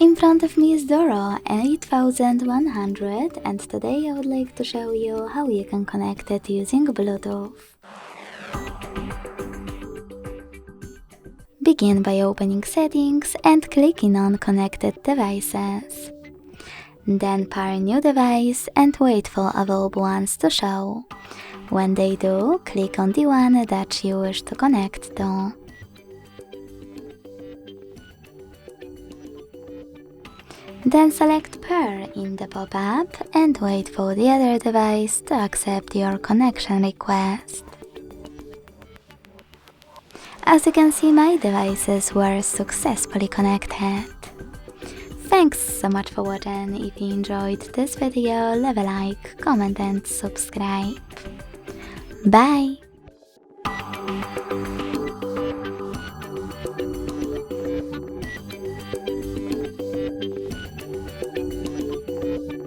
In front of me is DORO 8100, and today I would like to show you how you can connect it using Bluetooth. Begin by opening Settings and clicking on Connected Devices. Then pair a new device and wait for available ones to show. When they do, click on the one that you wish to connect to. Then select Pair in the pop-up and wait for the other device to accept your connection request. As you can see, my devices were successfully connected. Thanks so much for watching. If you enjoyed this video, leave a like, comment and subscribe. Bye!